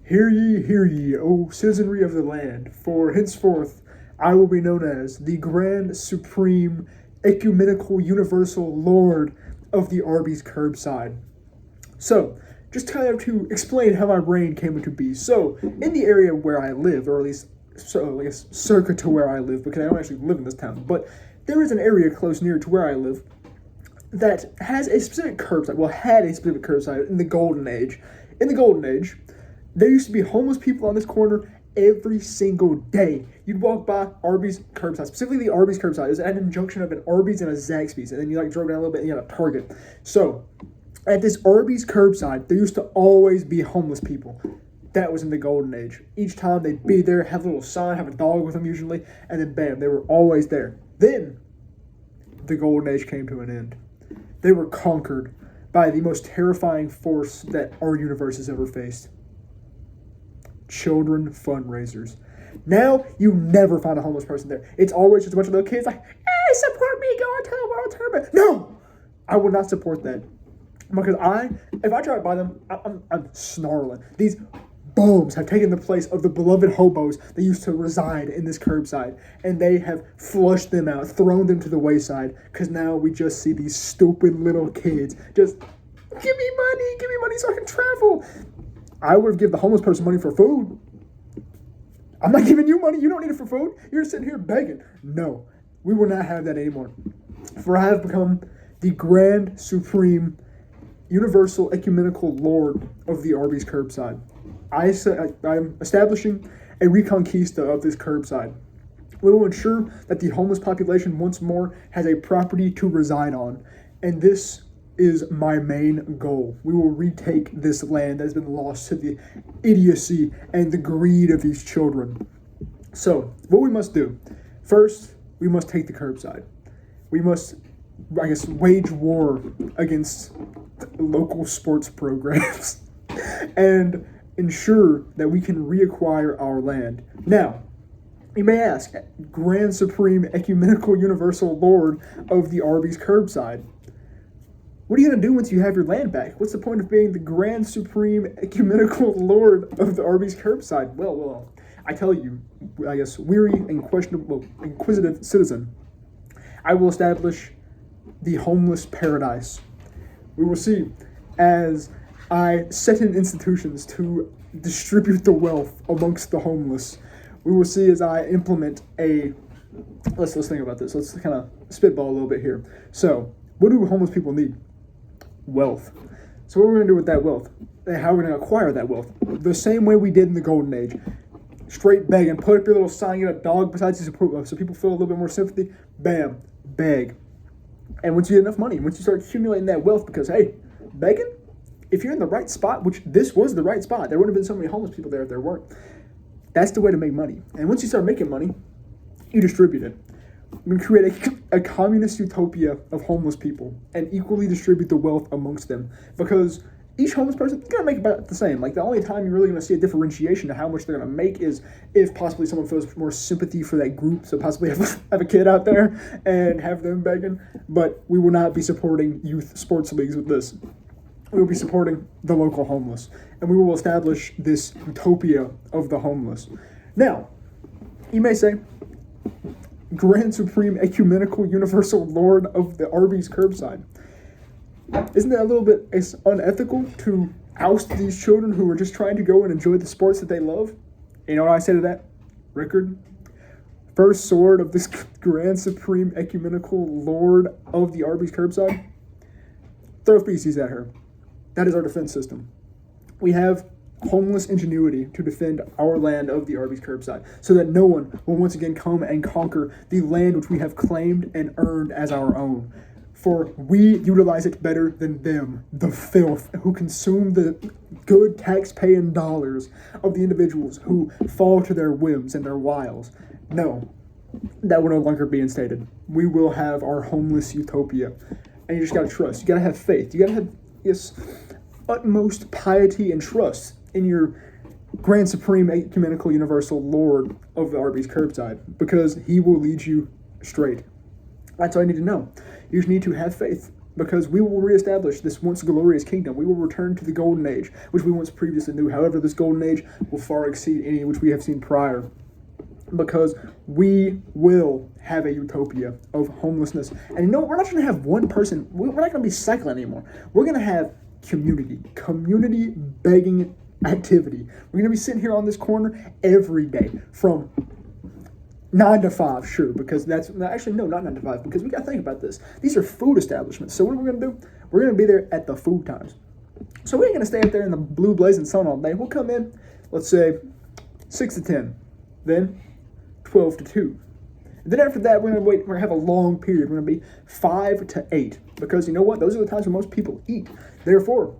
Hear ye, O citizenry of the land, for henceforth I will be known as the Grand Supreme Ecumenical Universal Lord of the Arby's Curbside. So, just kind of to explain how my brain came into be. So, in the area where I live, or at least so I guess circa to where I live, because I don't actually live in this town, but there is an area close near to where I live that has a specific curbside, had a specific curbside in the Golden Age. In the Golden Age, there used to be homeless people on this corner every single day. You'd walk by Arby's curbside, specifically the Arby's curbside. It was at an junction of an Arby's and a Zaxby's, and then you drove down a little bit and you had a Target. So, at this Arby's curbside, there used to always be homeless people. That was in the Golden Age. Each time they'd be there, have a little sign, have a dog with them usually, and then bam, they were always there. Then, the Golden Age came to an end. They were conquered by the most terrifying force that our universe has ever faced. Children fundraisers. Now, you never find a homeless person there. It's always just a bunch of little kids like, hey, support me, go to the world tournament. No! I will not support that. Because if I drive by them, I'm snarling. These bums have taken the place of the beloved hobos that used to reside in this curbside, and they have flushed them out, thrown them to the wayside, because now we just see these stupid little kids just, give me money so I can travel. I would have given the homeless person money for food. I'm not giving you money, you don't need it for food. You're sitting here begging. No, we will not have that anymore. For I have become the Grand Supreme Universal Ecumenical Lord of the Arby's Curbside. I'm establishing a reconquista of this curbside. We will ensure that the homeless population once more has a property to reside on, and this is my main goal. We will retake this land that has been lost to the idiocy and the greed of these children. So, what we must do, first, we must take the curbside. We must, wage war against local sports programs and ensure that we can reacquire our land. Now, you may ask, Grand Supreme Ecumenical Universal Lord of the Arby's Curbside, what are you going to do once you have your land back? What's the point of being the Grand Supreme Ecumenical Lord of the Arby's Curbside? Well, I tell you, weary and inquisitive citizen, I will establish the homeless paradise. We will see as I set in institutions to distribute the wealth amongst the homeless. We will see as I implement let's think about this. Let's kind of spitball a little bit here. So, what do homeless people need? Wealth. So what are we going to do with that wealth? And how are we going to acquire that wealth? The same way we did in the Golden Age. Straight begging. Put up your little sign, get a dog beside you so people feel a little bit more sympathy. Bam. Beg. And once you get enough money, once you start accumulating that wealth, because, hey, begging, if you're in the right spot, which this was the right spot, there wouldn't have been so many homeless people there if there weren't. That's the way to make money. And once you start making money, you distribute it. We're going to create a communist utopia of homeless people and equally distribute the wealth amongst them, because each homeless person is going to make about the same. Like, the only time you're really going to see a differentiation to how much they're going to make is if possibly someone feels more sympathy for that group, so possibly have a kid out there and have them begging. But we will not be supporting youth sports leagues with this. We will be supporting the local homeless, and we will establish this utopia of the homeless. Now, you may say, Grand Supreme Ecumenical Universal Lord of the Arby's Curbside, isn't that a little bit unethical to oust these children who are just trying to go and enjoy the sports that they love? You know what I say to that? Rickard, first sword of this Grand Supreme Ecumenical Lord of the Arby's Curbside, throw feces at her. That is our defense system. We have homeless ingenuity to defend our land of the Arby's Curbside, so that no one will once again come and conquer the land which we have claimed and earned as our own. For we utilize it better than them, the filth, who consume the good tax-paying dollars of the individuals who fall to their whims and their wiles. No, that will no longer be instated. We will have our homeless utopia. And you just gotta trust. You gotta have faith. You gotta have, utmost piety and trust in your Grand Supreme Ecumenical Universal Lord of the Arby's Curbside, because he will lead you straight. That's all you need to know. You just need to have faith because we will reestablish this once glorious kingdom. We will return to the golden age, which we once previously knew. However, this golden age will far exceed any which we have seen prior, because we will have a utopia of homelessness. And you know, we're not going to have one person. We're not going to be cycling anymore. We're going to have community begging activity. We're going to be sitting here on this corner every day from 9 to 5, sure, because that's actually no, not 9 to 5, because we got to think about this. These are food establishments. So what are we going to do? We're going to be there at the food times. So we ain't going to stay up there in the blue blazing sun all day. We'll come in, let's say 6 to 10, then 12 to 2. And then after that, we're going to wait. We're going to have a long period. We're going to be 5 to 8, because you know what? Those are the times when most people eat. Therefore,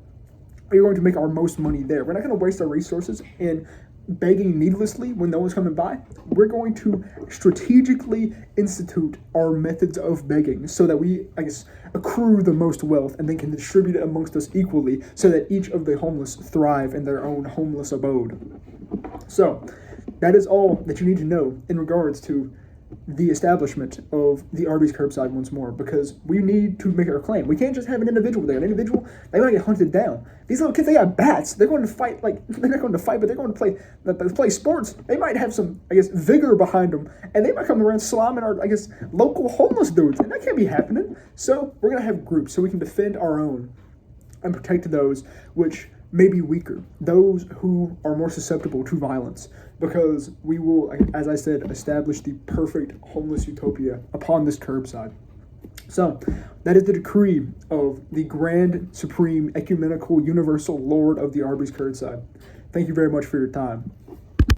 we're going to make our most money there. We're not going to waste our resources in begging needlessly when no one's coming by. We're going to strategically institute our methods of begging so that we, accrue the most wealth and then can distribute it amongst us equally so that each of the homeless thrive in their own homeless abode. So, that is all that you need to know in regards to the establishment of the Arby's Curbside once more, because we need to make our claim. We can't just have an individual there. An individual, they might get hunted down. These little kids, they got bats. They're going to fight, they're not going to fight, but they're going to play sports. They might have some, vigor behind them, and they might come around slamming our, local homeless dudes, and that can't be happening. So we're going to have groups so we can defend our own and protect those which may be weaker, those who are more susceptible to violence, because we will, as I said, establish the perfect homeless utopia upon this curbside. So, that is the decree of the grand, supreme, ecumenical, universal Lord of the Arby's Curbside. Thank you very much for your time.